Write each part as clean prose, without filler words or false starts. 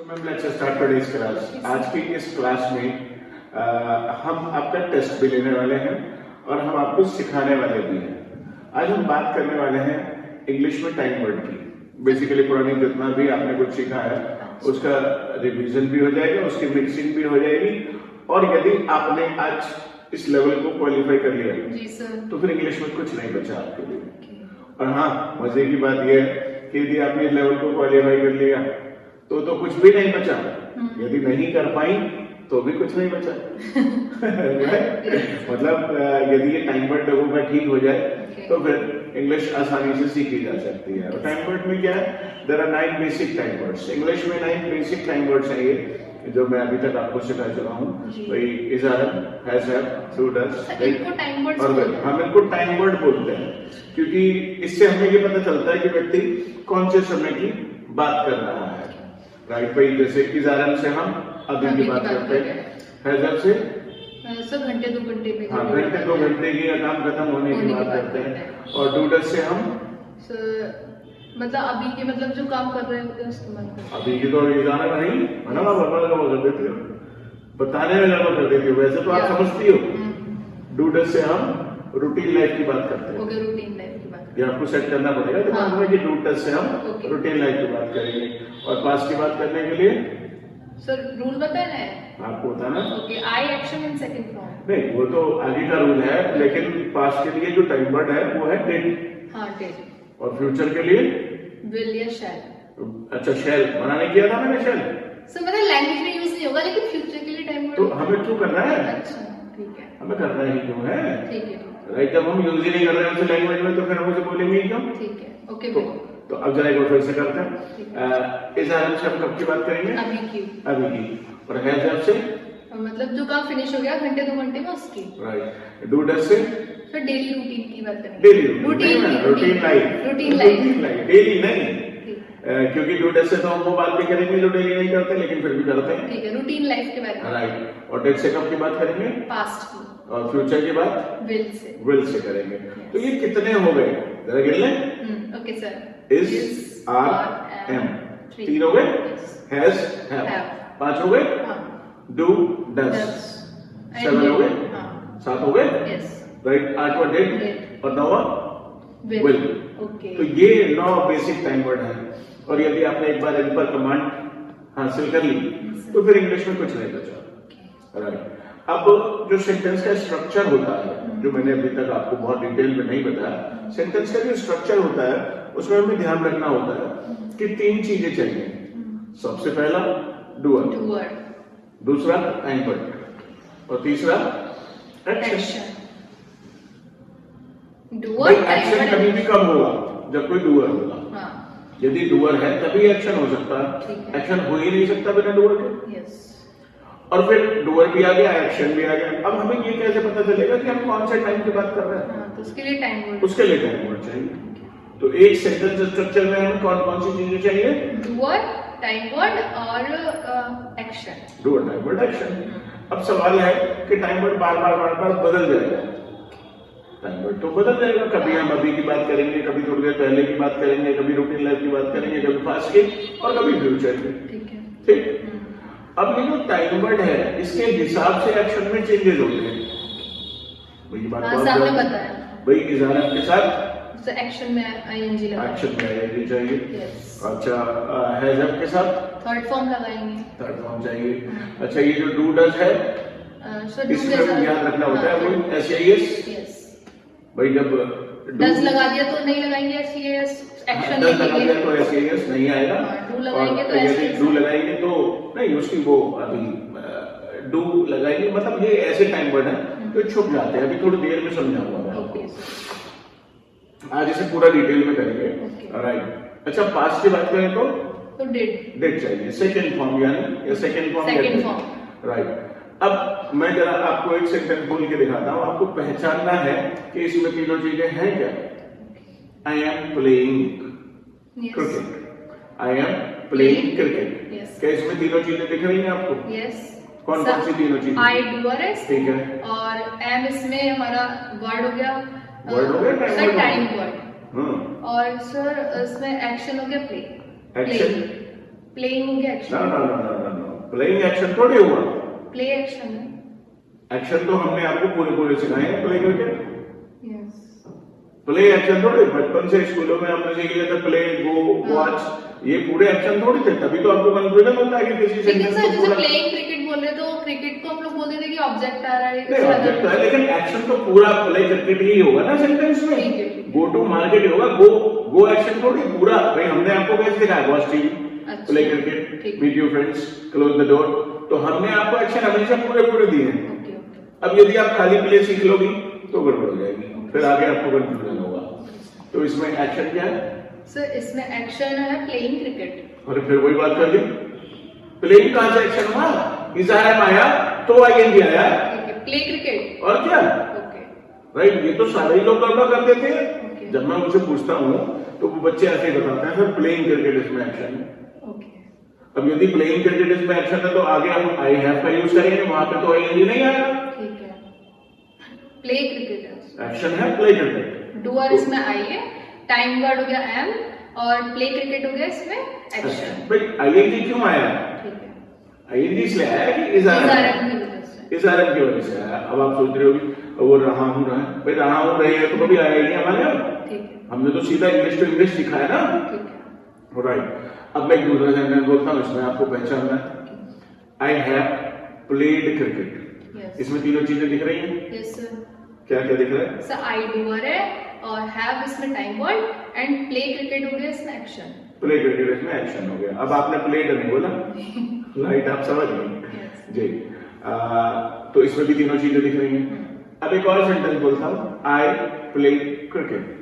Ma'am let's start today's class. आज की इस क्लास में हम आपका टेस्ट भी लेने वाले हैं और हम आपको सिखाने वाले भी हैं। आज हम बात करने वाले हैं इंग्लिश में टाइम वर्ड की। बेसिकली पुरानी जितना भी आपने कुछ सीखा है उसका रिवीजन भी हो जाएगा, उसकी मिक्सिंग भी हो जाएगी। और यदि आपने आज इस लेवल को क्वालिफाई कर लिया जी सर, तो फिर इंग्लिश में कुछ नहीं बचा आपके लिए। और हाँ, मजे की बात यह है कि यदि आपने इस लेवल को क्वालिफाई कर लिया तो कुछ भी नहीं बचा। यदि नहीं कर पाई तो भी कुछ नहीं बचा। मतलब यदि ये टाइम वर्ड लोगों का ठीक हो जाए तो फिर इंग्लिश आसानी से सीखी जा सकती है। और टाइम वर्ड में क्या है, there are 9 basic time words. English में 9 बेसिक टाइम वर्ड्स हैं ये जो मैं अभी तक आपको सिखा चुका हूँ। भाई is are, has, have, do, does, इनको टाइम वर्ड्स और बोलते हैं। हम इनको टाइम वर्ड बोलते हैं क्योंकि इससे हमें ये पता चलता है कि व्यक्ति कौन से समय की बात कर रहा है। राइट भाई, जैसे इजारम से हम अभी की बात करते हैं, हैजर से सर घंटे 2 घंटे में, हाँ घंटे 2 घंटे की काम खत्म होने की बात करते हैं। और डूडस से हम मतलब अभी के, मतलब जो काम कर रहे होते हैं इस्तेमाल करते हैं। अभी की तो इजारम नहीं है ना, बर्बाद कर देती हो, बताने में गड़बड़ कर देती हो। वैसे तो आप समझती हो। डूडस से हम रूटीन लाइफ की बात करते हैं। ओके, रूटीन लाइफ की बात। ये आपको सेट करना पड़ेगा दिमाग में कि डूडस से हम रूटीन लाइफ की बात करेंगे। और पास्ट की बात करने के लिए सर रूल बताना है आपको, बताना। Okay, I action in second form. नहीं, वो तो आगे का रूल है, लेकिन पास्ट के लिए जो टाइम वर्ड है वो है डिड। हाँ, डिड। और फ्यूचर के लिए विल या शैल। अच्छा, शैल मना नहीं किया था मैंने। शैल सर मतलब लैंग्वेज में यूज नहीं होगा, लेकिन फ्यूचर के लिए टाइम वर्ड तो हमें क्यों करना है? अच्छा ठीक है, हमें करना ही क्यों है? ठीक है, राइट, जब हम यूज ही नहीं कर रहे हैं उस लैंग्वेज में तो फिर हम उसे बोलेंगे क्यों? ठीक है, ओके। तो अब जरा एक बार फिर से करते हैं। इस आराम से हम कब की बात करेंगे? अभी की। अभी की। और हैज हैव से मतलब जो काम फिनिश हो गया घंटे 2 घंटे में उसकी। राइट। डू डज से फिर डेली रूटीन की बात करेंगे। Daily routine life. Routine life daily नहीं, क्योंकि डू डज से तो हम वो बात भी करेंगे जो डेली नहीं करते लेकिन फिर भी करते हैं। ठीक है, रूटीन लाइफ के बारे में। राइट। और डेट से कब की बात करेंगे? पास्ट की। और फ्यूचर की बात विल से करेंगे। तो ये कितने हो गए जरा गिन लें। Okay sir, is, are, am 3 हो गए। हैज, हैव 5 हो गए। डू, डज 7 हो गए। 7 हो गए। राइट। 8वां डिड और 9वां विल। ओके, तो ये 9 बेसिक टाइम वर्ड है। और यदि आपने एक बार इन पर कमांड हासिल कर ली तो फिर इंग्लिश में कुछ नहीं बचा। राइट। अब जो सेंटेंस का स्ट्रक्चर होता है, जो मैंने अभी तक आपको बहुत डिटेल में नहीं बताया, सेंटेंस का जो स्ट्रक्चर होता है उसमें हमें ध्यान रखना होता है कि 3 चीजें चाहिए। सबसे पहला डूअर, दूसरा टाइम वर्ड और तीसरा एक्शन। एक्शन कभी भी कब होगा? जब कोई डूअर होगा। यदि डूअर है तभी एक्शन हो सकता है। एक्शन हो ही नहीं सकता बिना डूअर के। और फिर डूअर भी आ गया, एक्शन भी आ गया। अब हमें ये कैसे पता चलेगा कि हम कौन से टाइम की बात कर रहे हैं? तो उसके लिए टाइम वर्ड चाहिए। तो एक सेंटेंस स्ट्रक्चर में हमें कौन कौन सी चीजें चाहिए? डूअर, टाइम वर्ड और action. Doer, time word, action. अब सवाल है कि टाइम वर्ड बार बार बदल जाएगा। टाइम वर्ड तो बदल जाएगा। कभी हम अभी की बात करेंगे, कभी थोड़ी देर पहले की बात करेंगे, कभी रूटीन लाइफ की बात करेंगे, कभी पास्ट की और कभी फ्यूचर की। ठीक। अब ये जो टाइम वर्ड है इसके हिसाब से एक्शन में चेंजेस होते हैं। वही बात आपने बताया। भाई इजारत के साथ एक्शन में आईएनजी लगाएंगे। एक्शन में आईएनजी चाहिए। अच्छा, हैज हैव के साथ थर्ड फॉर्म लगाएंगे। थर्ड फॉर्म चाहिए। अच्छा, ये जो डू डज है इसमें याद रखना होता है वो एसएस। भाई जब डज लगा दिया तो नहीं लगाएंगे एसएस। एक्शन डज लगा दिया तो एसएस नहीं आएगा। डू लगाएंगे तो यदि डू लगाएंगे तो नहीं, उसकी वो अभी डू लगाएंगे। मतलब ये ऐसे टाइम वर्ड है जो छुप जाते हैं। अभी थोड़ी देर में समझाऊंगा मैं आपको। आज इसे पूरा डिटेल में करेंगे। राइट। अच्छा, पास्ट की बात करें तो डिड चाहिए। सेकंड फॉर्म यानी सेकंड फॉर्म। राइट। अब मैं जरा आपको एक सेंटेंस बोल के दिखाता हूं। आपको पहचानना है कि इसमें तीनों चीजें हैं क्या। I am playing cricket. I am playing cricket. क्या इसमें तीनों चीजें दिख रही हैं आपको? कौन कौन सी तीनों चीजें? आई डूअर है, ठीक है, और एम इसमें हमारा वर्ड हो गया। Sir time word. और सर इसमें एक्शन हो गया प्ले। एक्शन प्लेइंग हो गया ना एक्शन, ना ना ना ना ना, प्लेइंग एक्शन थोड़ी हुआ। प्ले एक्शन है। एक्शन तो हमने आपको पूरे पूरे सिखाए हैं प्ले करके। यस, प्ले एक्शन थोड़ी, बचपन से स्कूलों में हमने सीख लिया था प्ले, गो, वॉच, ये पूरे एक्शन थोड़ी थे। तभी तो आपको कन्फ्यूजन होता है कि किसी लेकिन सेंटेंस सर को जैसे पूरा प्लेइंग क्रिकेट बोल रहे तो क्रिकेट को हम लोग बोल देते कि ऑब्जेक्ट आ रहा है, नहीं ऑब्जेक्ट है, लेकिन एक्शन तो पूरा प्ले क्रिकेट ही होगा ना सेंटेंस में। ठीक है, ठीक है। गो टू मार्केट होगा, गो एक्शन थोड़ी पूरा। भाई हमने आपको कैसे सिखाया, वॉच टीवी, अच्छा, प्ले क्रिकेट, ठीक। Meet your friends, close the door, तो हमने आपको एक्शन हमेशा पूरे पूरे दिए हैं। ओके ओके, अब यदि आप खाली प्ले सीख लोगी तो गड़बड़ हो जाएगी, फिर आगे आपको कंफ्यूजन होगा। तो इसमें एक्शन क्या है सर इसमें एक्शन है प्लेइंग क्रिकेट। और फिर वही बात कर दी, प्लेइंग कहां से एक्शन हुआ, इज़ार आया तो आईएनजी आया, ठीक है, प्ले क्रिकेट, और क्या, ओके राइट। ये तो सारे ही लोग गड़बड़ कर देते हैं। ओके। जब मैं उनसे पूछता हूँ तो वो बच्चे ऐसे ही बताते हैं सर प्लेइंग क्रिकेट इसमें एक्शन है। ओके, अब यदि प्लेइंग क्रिकेट इसमें एक्शन है तो आगे हम आई हैव का यूज करेंगे, वहां पे तो आईएनजी नहीं आएगा, ठीक है, प्ले क्रिकेट है। एक्शन है प्ले क्रिकेट। डूअर इसमें आई है, टाइम वर्ड हो गया एम, और प्ले क्रिकेट हो गया इसमें एक्शन। भाई आईएनजी क्यों आया, ठीक है, आईएनजी इसलिए आया कि इज़ार इज़ारम की वजह से। इस आरम की वजह से आया। अब आप सोच रहे होगी वो रहा हूं रहा है, भाई रहा हूं रही है तो कभी आया ही नहीं हमारे यहाँ। ठीक है, हमने तो सीधा इंग्लिश टू इंग्लिश सीखा है ना, ठीक है, राइट। अब मैं एक दूसरा सेंटेंस बोलता हूँ, इसमें आपको पहचानना है। I have played cricket, yes, इसमें तीनों चीजें दिख रही हैं, यस सर। क्या क्या दिख रहा है, सर आई डूअर है, और हैव इसमें time word, and play cricket हो गया इसमें एक्शन। प्ले क्रिकेट इसमें एक्शन हो गया। अब आपने प्लेड नहीं बोला, राइट, आप समझ गए जी। तो इसमें भी तीनों चीजें दिख रही हैं। अब एक और सेंटेंस बोलता हूँ, आई प्ले क्रिकेट,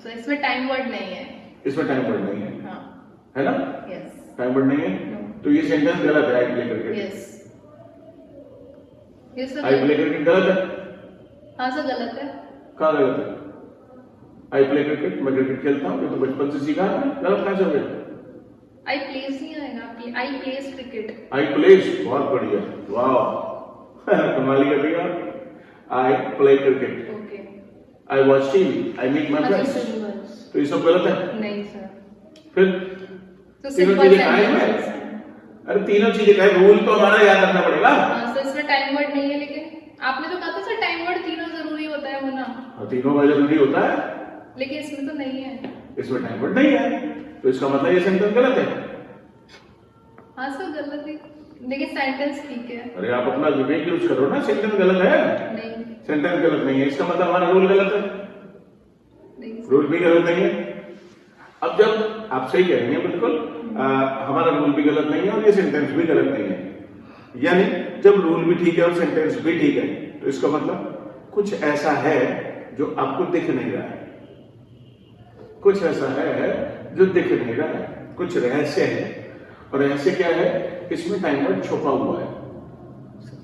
सो इसमें टाइम वर्ड नहीं है। इसमें टाइम वर्ड नहीं है, हाँ, है ना, यस, टाइम वर्ड नहीं है, No. तो ये सेंटेंस गलत है। आई प्ले क्रिकेट, यस, ये सर आई प्ले क्रिकेट गलत है, हाँ सर गलत है। कहाँ गलत है, आई प्ले क्रिकेट, मैं क्रिकेट खेलता हूँ, ये तो बचपन से सीखा है, गलत कहाँ से हो गया, आई प्लेस नहीं आएगा, I plays cricket. I plays, बहुत बढ़िया, वाह कमाली कर रही है। I play cricket, okay, I watch TV, I meet my अच्छा फ्रेंड्स, सिंपल, तो ये सब गलत है। नहीं सर, फिर तो तीनों सिंपल चीजें आए सेंटेंस। हैं, अरे तीनों चीजें का रूल तो हमारा याद रखना पड़ेगा। हाँ सर इसमें टाइम वर्ड नहीं है, लेकिन आपने तो कहा था सर टाइम वर्ड तीनों जरूरी होता है होना, और तीनों का जरूरी होता है, लेकिन इसमें तो नहीं है। इसमें टाइम वर्ड नहीं है, तो इसका मतलब ये सेंटेंस गलत है। हाँ सर गलत है, लेकिन सेंटेंस ठीक है। अरे आप अपना विवेक यूज करो ना, सेंटेंस गलत है, नहीं, सेंटेंस गलत नहीं है, इसका मतलब हमारा रूल गलत है, नहीं सर। रूल भी गलत नहीं है। अब जब आप सही कह रही हैं बिल्कुल, हमारा रूल भी गलत नहीं है और ये सेंटेंस भी गलत नहीं है, यानी जब रूल भी ठीक है और सेंटेंस भी ठीक है, तो इसका मतलब कुछ ऐसा है जो आपको दिख नहीं रहा है, कुछ ऐसा है जो दिख नहीं रहा है, कुछ रहस्य है। और रहस्य क्या है, इसमें टाइम वर्ड छुपा हुआ है।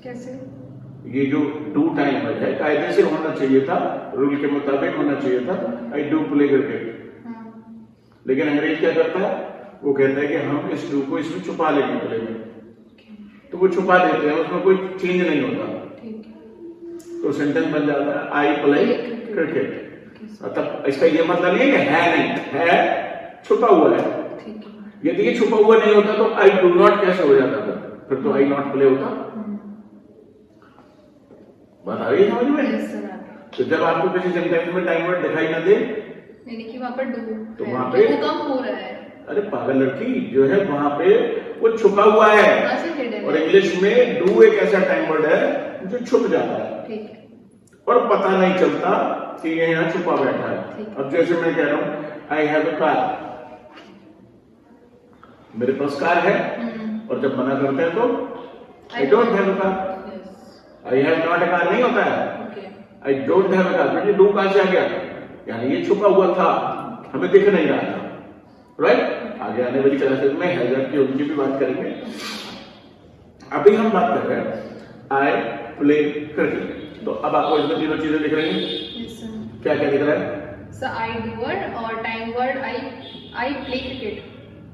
कैसे? ये जो डू टाइम वर्ड है कायदे से होना चाहिए था, रूल के मुताबिक होना चाहिए था, आई डू प्ले क्रिकेट, लेकिन अंग्रेज क्या करता है, वो कहता है कि हम इस डू को इसमें छुपा लेंगे प्ले में, तो वो छुपा देते हैं, उसमें कोई चेंज नहीं होता, ठीक है, तो सेंटेंस बन जाता है आई प्ले क्रिकेट। मतलब इसका ये मतलब नहीं है कि है नहीं है, छुपा हुआ है। ठीक है, यदि ये छुपा हुआ नहीं होता तो आई डू नॉट कैसे हो जाता था, फिर तो आई नॉट प्ले होता। बात आ गई समझ में? यस सर आ गया। तो जब आपको किसी सेंटेंस में टाइम वर्ड दिखाई ना दे, यानी कि वहाँ पर डू तो है, वहाँ पे- तो वो कम हो रहा है, अरे पागल लड़की, जो है वहां पे वो छुपा हुआ है। वहाँ से hidden और है। इंग्लिश में डू एक ऐसा टाइम वर्ड है जो छुप जाता है ठीक है, और पता नहीं चलता कि ये यहाँ छुपा बैठा है। ठीक। अब जैसे मैं कह रहा हूँ आई हैव अ कार, मेरे पास कार है, और जब मना करते हैं तो I don't have a car, yes, I have not a car नहीं होता है, okay, I don't have a car, बेटे डू कहां से आ गया, यानी ये छुपा हुआ था, हमें दिख नहीं रहा था, राइट। आगे आने वाली क्लासेस में हैजर्ड की उनकी भी बात करेंगे। अभी हम बात कर रहे हैं आई प्ले क्रिकेट, तो अब आपको इसमें तीनों चीजें दिख रही हैं, यस सर। क्या क्या दिख रहा है, सर आई डूअर और time word I play cricket.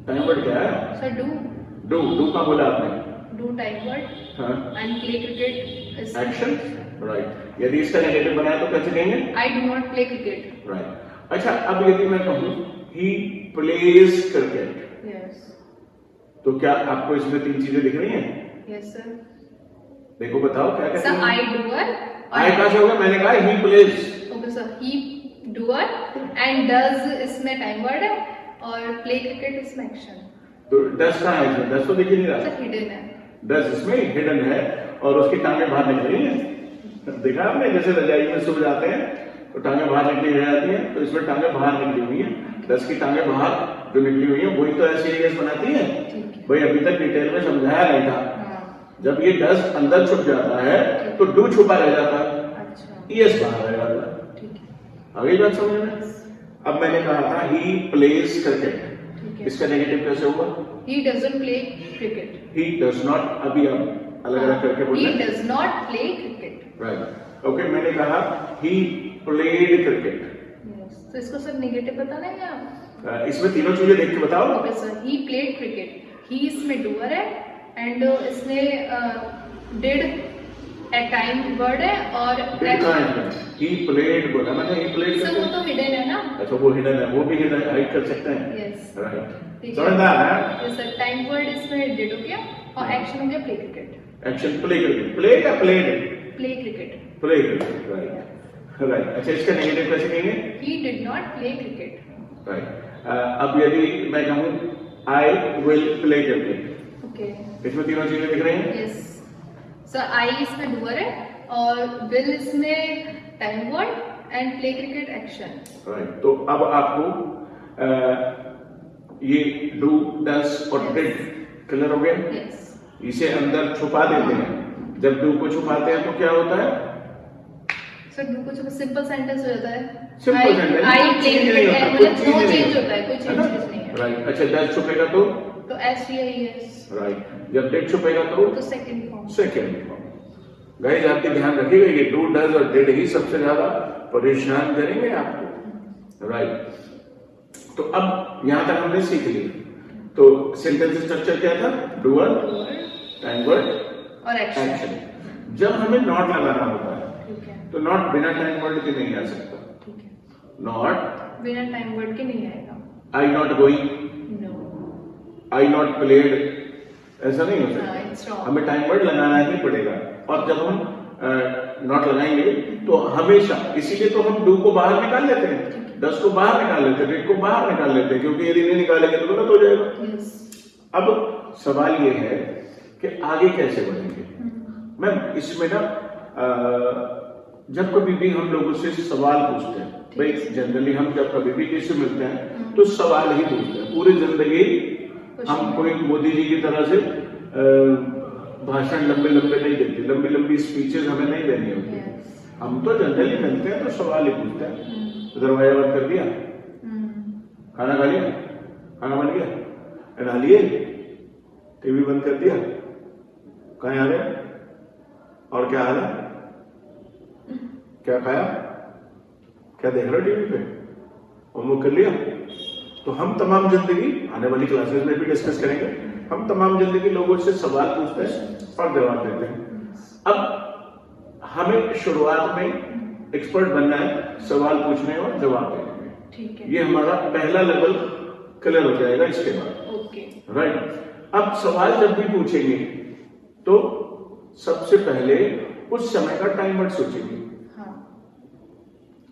Time word क्या है, सर डू डू का बोला आपने, डू टाइम वर्ड हाँ, and play cricket action, right. यदि इसका नेगेटिव बनाया तो कैसे कहेंगे, I do not play cricket. Right. अच्छा, अब यदि मैं कहूं ही प्लेज क्रिकेट, यस, तो क्या आपको इसमें 3 चीजें दिख रही हैं? Yes sir. देखो बताओ क्या कहते सर हैं? आई डूअर, आई कहाँ से होगा? मैंने कहा he plays. Okay sir, he doer and does इसमें टाइम वर्ड है और प्ले क्रिकेट इसमें एक्शन। तो डस कहाँ है इसमें? डस तो दिख ही नहीं रहा। सर हिडन है। डस इसमें हिडन है और उसकी टांगे बाहर निकली हैं। देखा आपने, जैसे रजाई में सो जाते हैं तो टांगे बाहर निकली रह जाती हैं, तो इसमें टांगे बाहर निकली हुई हैं। डस की टांगे बाहर जो निकली हुई हैं वही तो ऐसे बनाती है। भाई अभी तक डिटेल में समझाया नहीं था। जब ये डस अंदर छुप जाता है तो डू छुपा रह जाता है, ईएस बाहर रह जाता है। अगली बात समझ में? अब मैंने कहा था ही प्लेज क्रिकेट, इसका नेगेटिव कैसे होगा? He doesn't play cricket. He does not, अभी हम अलग अलग करके बोल रहे ही हैं। Does not play cricket. Right, okay. मैंने कहा ही प्लेड क्रिकेट, तो इसको सर नेगेटिव बताना है आप? इसमें तीनों चीजें देख के बताओ। Okay sir, he played cricket, he इसमें डूअर है एंड इसमें डिड एट टाइम वर्ड है और ही प्लेड बोला मैंने, ही प्लेड सर वो तो हिडन है ना? अच्छा वो हिडन है, वो भी हिडन हाइड कर सकते हैं। यस राइट, समझदार है। यस सर, टाइम वर्ड इसमें डिड हो गया और एक्शन हो गया play cricket. Action play cricket, play या played? Play cricket. Play cricket, right right. अच्छा इसका नेगेटिव कैसे कहेंगे? He did not play cricket. Right. अब यदि मैं कहूँ I will play cricket, okay, इसमें तीनों चीजें दिख रही हैं। यस सर, आई इसमें डूअर है और विल इसमें time word and play cricket action. Right, तो अब आपको ये डू डस और डिड क्लियर हो गया। यस इसे अंदर छुपा देते हैं। जब डू को छुपाते हैं तो क्या होता है? सर डू कुछ सिंपल सेंटेंस हो जाता है। सिंपल सेंटेंस, आई प्ले क्रिकेट, मतलब नो चेंज होता है, कोई है चेंज ना? नहीं है। राइट। अच्छा डस छुपेगा तो S T I S. Right, जब डिड छुपेगा तो second form. Second form. Guys आपके ध्यान रखिएगा, ये डू डज और डिड ही सबसे ज्यादा परेशान करेंगे आपको। राइट, तो अब यहां तक हमने सीख लिया। तो सेंटेंस स्ट्रक्चर क्या था? डूअर, टाइम वर्ड और एक्शन। एक्शन। जब हमें नॉट लगाना होता है ठीक है, तो नॉट बिना टाइम वर्ड के नहीं आ सकता। ठीक है, नॉट बिना टाइम वर्ड के नहीं आएगा। I not going, no, I not played, ऐसा नहीं हो हाँ, सकता। it's wrong. हमें टाइम वर्ड लगाना ही पड़ेगा। और जब हम नॉट लगाएंगे तो हमेशा, इसीलिए तो हम डू को बाहर निकाल लेते हैं, डस को बाहर निकाल लेते हैं, डिड को बाहर निकाल लेते हैं, क्योंकि यदि नहीं निकालेंगे तो गलत हो जाएगा। यस। अब सवाल ये है कि आगे कैसे बढ़ेंगे। मैम इसमें ना जब कभी भी हम लोगों से सवाल पूछते हैं, भाई जनरली हम जब कभी भी किसी से मिलते हैं तो सवाल ही पूछते हैं। पूरी जिंदगी हम कोई मोदी जी की तरह से भाषण लंबे लंबे नहीं देते, लंबी लंबी स्पीचेस हमें नहीं देनी होती। हम तो जनरली मिलते हैं तो सवाल ही पूछते हैं। दरवाजा बंद कर दिया, खाना खा लिया, खाना बन गया, नहा लिए, टीवी बंद कर दिया, कहाँ आ रहे, और क्या हाल है, क्या खाया, क्या देख रहे हो टीवी पे, होमवर्क कर लिया। तो हम तमाम जिंदगी, आने वाली क्लासेस में भी डिस्कस करेंगे, हम तमाम जिंदगी लोगों से सवाल पूछते हैं और जवाब देते हैं। अब हमें शुरुआत में एक्सपर्ट बनना है सवाल पूछने और जवाब देने में। ठीक है, ये हमारा पहला लेवल क्लियर हो जाएगा इसके बाद। Okay, right. अब सवाल जब भी पूछेंगे तो सबसे पहले उस समय का टाइम वर्ड सोचेंगे। हाँ,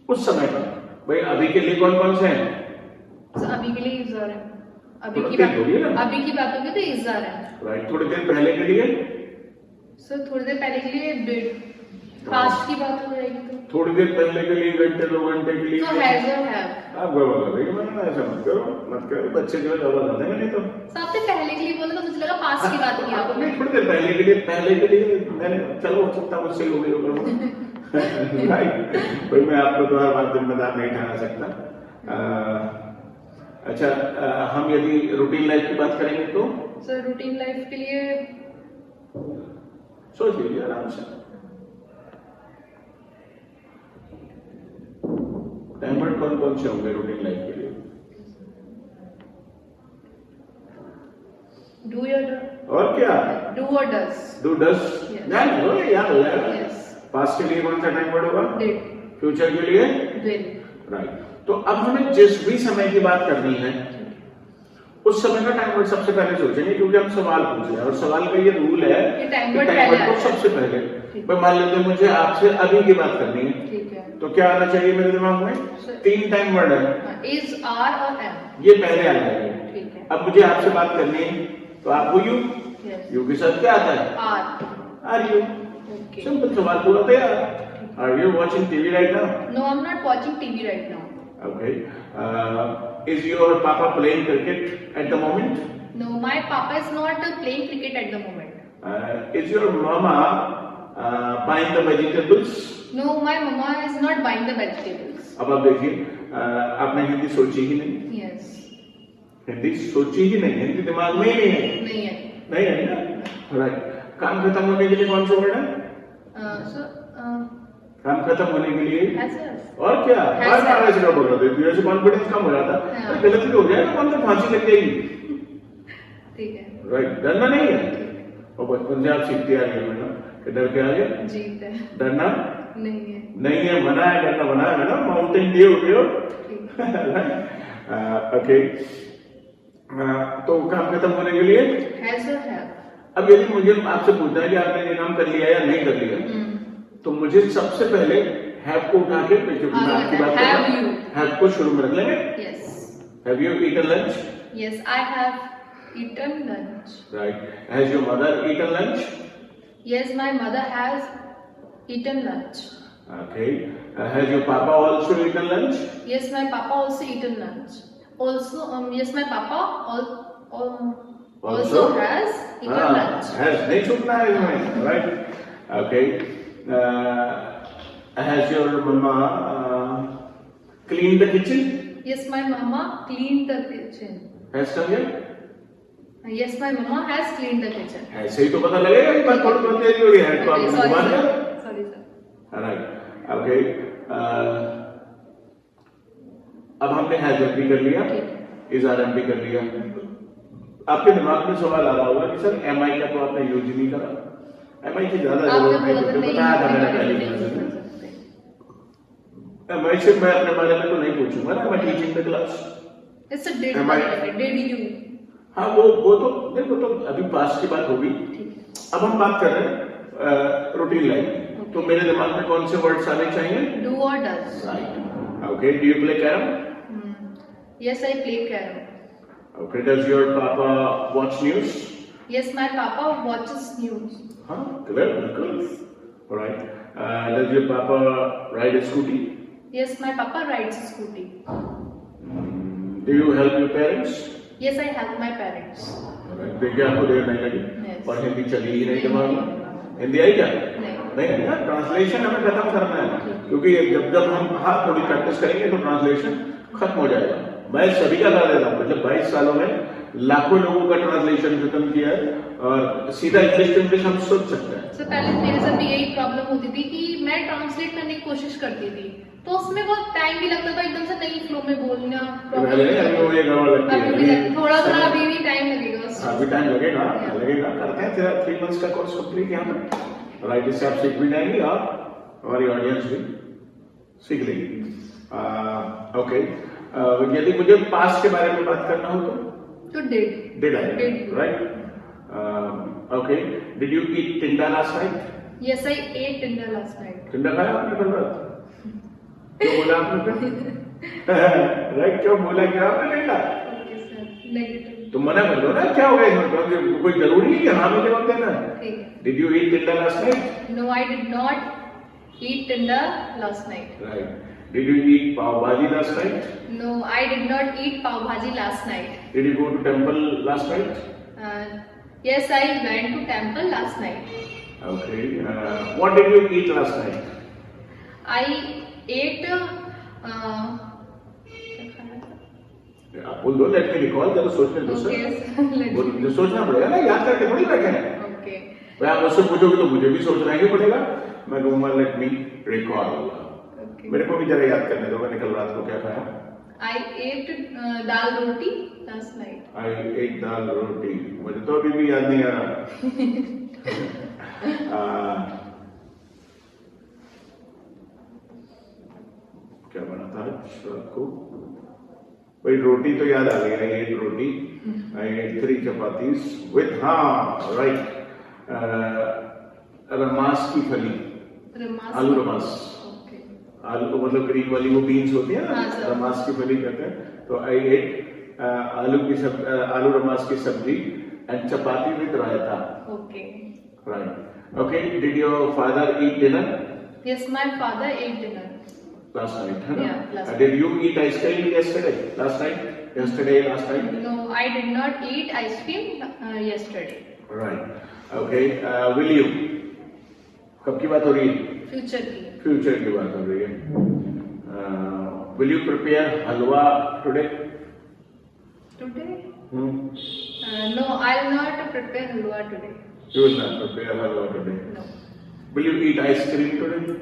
उस समय का, भाई अभी के लिए कौन कौन से हैं? तो अभी के लिए इज़ार है, अभी थोड़ा की तेज बात, बोलिए ना। अभी की बात होगी तो इज़ार है। राइट, थोड़ी देर पहले के लिए, सर थोड़ी देर पहले के लिए डिड, पास्ट की बात हो जाएगी तो थोड़ी देर पहले के लिए, घंटे 2 घंटे के लिए तो हैज और हैव। आप गवा कर रही हो, ऐसा मत करो, बच्चे जो है गवा कर देंगे नहीं तो। सर आपने पहले के लिए बोला तो मुझे लगा पास्ट की बात की आपने। नहीं, थोड़ी देर पहले के लिए मैंने, चलो हो सकता मुझसे हो गई होगा। राइट, कोई मैं आपको तो हर बात जिम्मेदार नहीं ठहरा सकता। अच्छा, हम यदि रूटीन लाइफ की बात करेंगे तो सर रूटीन लाइफ के लिए सोच लीजिए आराम से। टाइम वर्ड कौन कौन से होंगे रूटीन लाइफ के लिए? डू या और क्या? डू और डज। डू डस, याद हो जाएगा। यस, पास्ट के लिए कौन सा टाइम वर्ड होगा? डिड, फ्यूचर के लिए विल। राइट। तो अब हमें जिस भी समय की बात करनी है उस समय का टाइम वर्ड सबसे पहले सोचेंगे, क्योंकि हम सवाल पूछ रहे हैं और सवाल का ये रूल है कि टाइम कि वर्ड टाइम पहले वर्ड को आता है। सबसे पहले। ठीक। भाई मान लेते हैं मुझे आपसे अभी की बात करनी है, ठीक है। तो क्या आना चाहिए मेरे दिमाग में? 3 टाइम वर्ड है, इज, आर और एम। ये पहले आ जाएंगे। ठीक है। अब मुझे आपसे बात करनी है, तो आपको यू, यस। यू के साथ क्या आता है? Are you. ओके। सिंपल, सवाल पूरा तैयार। Are you watching TV right now? No, I am not watching TV right now. Okay. Is your papa playing cricket at the moment? No, my papa is not playing cricket at the moment. Is your mama buying the vegetables? No, my mama is not buying the vegetables. अब आप देखिए, आपने हिंदी सोची ही नहीं। Yes. Hindi सोची ही नहीं, हिंदी दिमाग में ही नहीं है। नहीं है। नहीं है ना? राइट। काम खत्म होने के लिए कौन सा वर्ड है? So, काम खत्म होने के लिए has a- और क्या? Has बार बार a- ऐसे बोल रहे थे, ऐसे कॉन्फिडेंस कम हो जाता। हाँ। गलती हो जाएगा, कौन सा फांसी लग जाएगी। ठीक है। राइट, डरना नहीं है। और बचपन से आप सीखते आ रहे हो ना कि डर के आगे जीत है। डरना नहीं है। नहीं है, मना है, डरना मना है ना। माउंटेन ड्यू हो। ठीक। ओके। तो काम खत्म होने के लिए Has or have? अब यदि मुझे आपसे पूछना है कि आपने ये काम कर लिया या नहीं कर लिया, तो मुझे सबसे पहले हैव को उठा के, क्योंकि मैं आपकी बात कर रहा Have you? हूं, हैव को शुरू में रख लेंगे। Yes. Have you eaten lunch? Yes, I have eaten lunch. Right. Has your mother eaten lunch? Yes, my mother has eaten lunch. Okay. Has your papa also eaten lunch? Yes, my papa also eaten lunch. Also, yes, my papa also has eaten lunch. Has नहीं छूटना है इसमें, right. Okay. Has your mama clean the kitchen? Yes, my mama cleaned the kitchen. Has come here? Yes, my mama has cleaned the kitchen. ऐसे ही तो पता लगेगा कि बात थोड़ी बहुत तेज हो रही है, तो Okay, आपने sorry, घुमा दिया। sir. Sorry, sir. Right. Okay. अब हमने हैज भी कर लिया, इज आर भी कर लिया। आपके दिमाग में सवाल आ रहा होगा कि सर एम आई का तो आपने यूज ही नहीं करा, एम आई की ज्यादा आपने जरूरत नहीं, बोला था क्योंकि नहीं, बताया था मैंने नहीं, पहले नहीं क्लास में। कर सकते। एम आई से मैं अपने बारे में तो नहीं पूछूंगा ना, मैं teaching the class. It's a did. Am I- Did you? हाँ, वो तो देखो, तो अभी पास्ट की बात होगी। ठीक है। अब हम बात कर रहे हैं रूटीन लाइफ, तो मेरे दिमाग में कौन से वर्ड्स आने चाहिए? Do or does? Right. Okay. Do you play carom? Yes, I play carom. Okay. Does your papa watch news? Yes, my papa watches news. हाँ, क्लियर, बिल्कुल। Right. Does your papa ride a scooty? Yes, my papa rides a scooty. Do you help your parents? Yes, I help my parents. देखिए, आपको देर नहीं लगी। Yes. और हिंदी चली ही नहीं दिमाग में। हिंदी आई क्या? नहीं। नहीं ना, ट्रांसलेशन हमें खत्म करना है, क्योंकि जब हम हाँ थोड़ी प्रैक्टिस करेंगे तो ट्रांसलेशन खत्म हो जाएगा। मैं सभी का कर देता हूँ, मतलब 22 सालों में लाखों लोगों का ट्रांसलेशन खत्म किया है, और सीधा इंग्लिश टू इंग्लिश हम सोच सकते हैं। So, पहले मेरे साथ भी यही प्रॉब्लम होती थी कि मैं ट्रांसलेट करने की कोशिश करती थी, तो उसमें बहुत टाइम भी लगता था, एकदम से नई फ्लो में बोलना पहले नहीं, अभी वो ये गड़बड़ लगती है। अभी भी थोड़ा थोड़ा अभी भी टाइम लगेगा उसमें। अभी टाइम लगेगा, करते हैं। तेरा 3 मंथ्स का कोर्स कंप्लीट यहाँ पे, राइट। इससे आप सीख भी जाएंगे और हमारी ऑडियंस भी सीख लेगी। ओके। यदि मुझे पास्ट के बारे में बात करना हो तो did I, Did. Right. Okay. Did you eat tinda last night? Yes, I ate dinner last night. टिंडा खाया आपने कल रात? क्यों बोला आपने? राइट, क्यों बोला क्या आपने टिंडा? Okay, sir. Negative. तो मना कर दो ना, क्या हो गया इसमें? कोई जरूरी है कि हाँ में जवाब देना है। ठीक है। Did you eat tinda last night? No, I did not eat dinner last night. Right. Did you eat pav bhaji last night? No, I did not eat pav bhaji last night. Did you go to temple last night? Yes, I went to temple last night. Okay. What did you eat last night? I ate. आप बोल दो, let me recall, जरा सोचने दो sir. Okay. सोचना पड़ेगा ना, याद करके थोड़ी बैठे हैं। Okay. भाई आप मुझसे पूछोगे तो मुझे भी सोचना ही पड़ेगा। मैं कहूँगा लेट मी रिकॉल। Okay. मेरे को भी जरा याद करने दो, मैंने कल रात को क्या खाया। I ate dal roti last night. I eight दाल रोटी, मुझे तो अभी भी याद नहीं आ रहा। क्या बना था आज रात को? भाई रोटी तो याद आ गई, I ate roti, I ate 3 chapatis with, हाँ राइट, रमास की फली, रमास, आलू रमास, ओके, आलू को मतलब ग्रीन वाली वो बीन्स होती है ना, हाँ, सर। रमास की फली कहते हैं। तो आई एट आलू रमास की सब्जी and chapati with raita, okay, right. Okay, did your father eat dinner yes, my father ate dinner. last night, है ना? Yeah, last night. Did you eat ice cream yesterday? Last night? Yesterday, last night? No, I did not eat ice cream yesterday. Right. Okay. Will you? कब की बात हो रही है? Future की. Future की बात हो रही है. Will you prepare halwa today? Today? Hmm? No, I'll not prepare halwa today. You will not prepare halwa today. No. Will you eat ice cream today?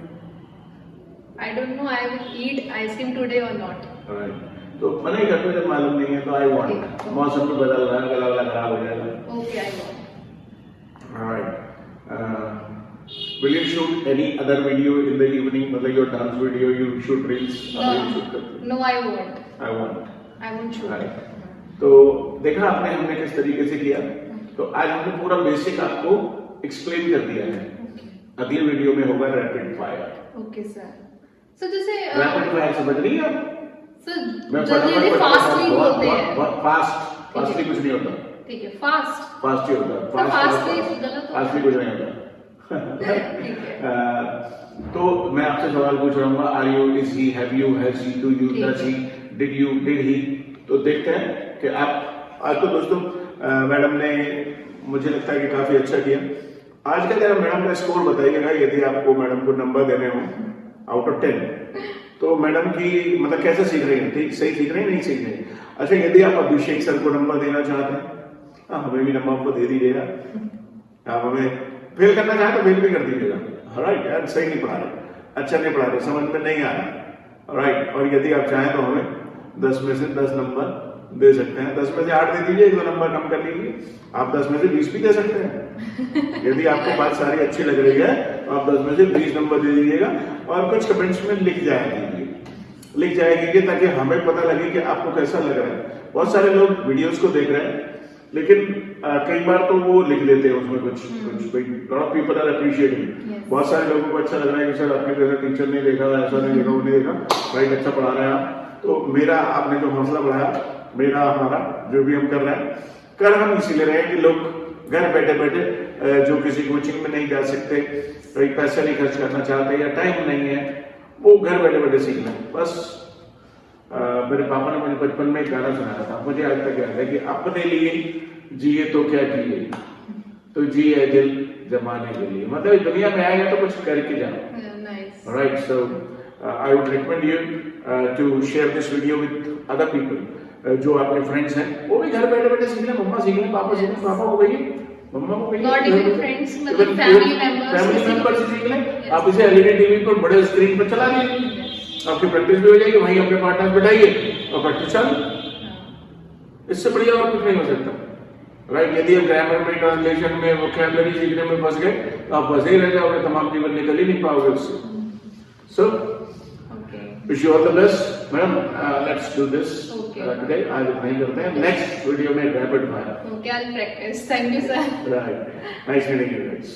I don't know I will eat ice cream today or not. Right. तो मना ही करते जब मालूम नहीं है तो I want. Okay. मौसम भी बदल रहा है, गला वाला खराब हो जाएगा. Okay, I want. Alright. Will you shoot any other video in the evening? मतलब your dance video, you shoot reels? No, you shoot करते? no, I won't. I want. I won't shoot. Right. तो देखा आपने हमने किस तरीके से किया. तो आज हमने पूरा बेसिक आपको एक्सप्लेन कर दिया है. अगले वीडियो में होगा rapid fire. Okay, sir. So जैसे रैपिड फायर समझ रही हैं आप? सर मैं जल्दी फास्टली बोलते हैं. फास्टली कुछ नहीं होता. ठीक है, फास्ट. फास्ट ही होता है. फास्टली गलत होता है. फास्टली कुछ नहीं होता. ठीक है. तो मैं आपसे सवाल पूछ रहा हूँ, are you, is he, have you, has he, do you, ठीक डज ही, है. Did you, did he. तो देखते हैं कि आप आज तो दोस्तों मैडम ने मुझे लगता है कि काफी अच्छा किया. आज का जरा मैडम का स्कोर बताइएगा, यदि आपको मैडम को नंबर देने हो आउट ऑफ 10, तो मैडम की मतलब कैसे सीख रही हैं, ठीक सही सीख रही हैं, नहीं सीख रही हैं. अच्छा, यदि आप अभिषेक सर को नंबर देना चाहते हैं, हाँ हमें भी नंबर आपको दे दीजिएगा. आप हमें फेल करना चाहें तो फेल भी कर दीजिएगा. राइट यार, सही नहीं पढ़ा रहे, अच्छा नहीं पढ़ा रहे, समझ में नहीं आ रहा. राइट. और यदि आप चाहें तो हमें 10 में से 10 नंबर दे सकते हैं. 10 में से 8 दे दीजिए, 2 नंबर कम कर लीजिए. आप 10 में से 20 भी दे सकते हैं. यदि आपको बात सारी अच्छी लग रही है तो आप 10 में से 20 नंबर दे दीजिएगा. और कुछ कमेंट्स में लिख जाया कीजिए ताकि हमें पता लगे कि आपको कैसा लग रहा है. बहुत सारे लोग वीडियोस को देख रहे हैं, लेकिन कई बार तो वो लिख देते हैं उसमें कुछ lot of people are appreciating. बहुत सारे लोगों को अच्छा लग रहा है कि सर आपके जैसा टीचर नहीं देखा, ऐसा नहीं देखा, वो नहीं देखा, राइट, अच्छा पढ़ा रहे हैं आप. तो मेरा आपने जो हौसला बढ़ाया, मेरा हमारा जो भी हम कर रहे हैं, कर हम इसीलिए रहे हैं कि लोग घर बैठे बैठे जो किसी कोचिंग में नहीं जा सकते, कोई पैसा नहीं खर्च करना चाहते या टाइम नहीं है, वो घर बैठे बैठे सीख लें. बस मेरे पापा ने मुझे बचपन में एक गाना सुनाया था, मुझे आज तक याद है कि अपने लिए जिए तो क्या जिए, तो जिए दिल जमाने के लिए. मतलब दुनिया में आएगा तो कुछ करके जाओ. Nice. Right. So I would recommend you to share this video with other people. जो आपके फ्रेंड्स हैं वो भी घर बैठे बैठे सीख लें. मम्मा सीख लें, पापा सीख लें, पापा को कहिए, मम्मा को कहिए. Not even friends, मतलब family members से सीख लें. आप इसे एलईडी टीवी पर बड़े स्क्रीन पर चला दीजिए, आपकी प्रैक्टिस भी हो जाएगी, वहीं अपने पार्टनर बैठाइए और प्रैक्टिस चालू. इससे बढ़िया और कुछ नहीं हो सकता. राइट. यदि आप ग्रामर में, ट्रांसलेशन में, वोकैबुलरी सीखने में फंस गए तो आप फंसे ही रह जाओगे, तमाम जीवन निकल ही नहीं पाओगे उससे. So wish you all the best madam. Let's do this today. आज नहीं करते हैं, नेक्स्ट वीडियो में rapid fire. Okay, I'll practice. Thank you, sir. Right. Nice meeting you guys.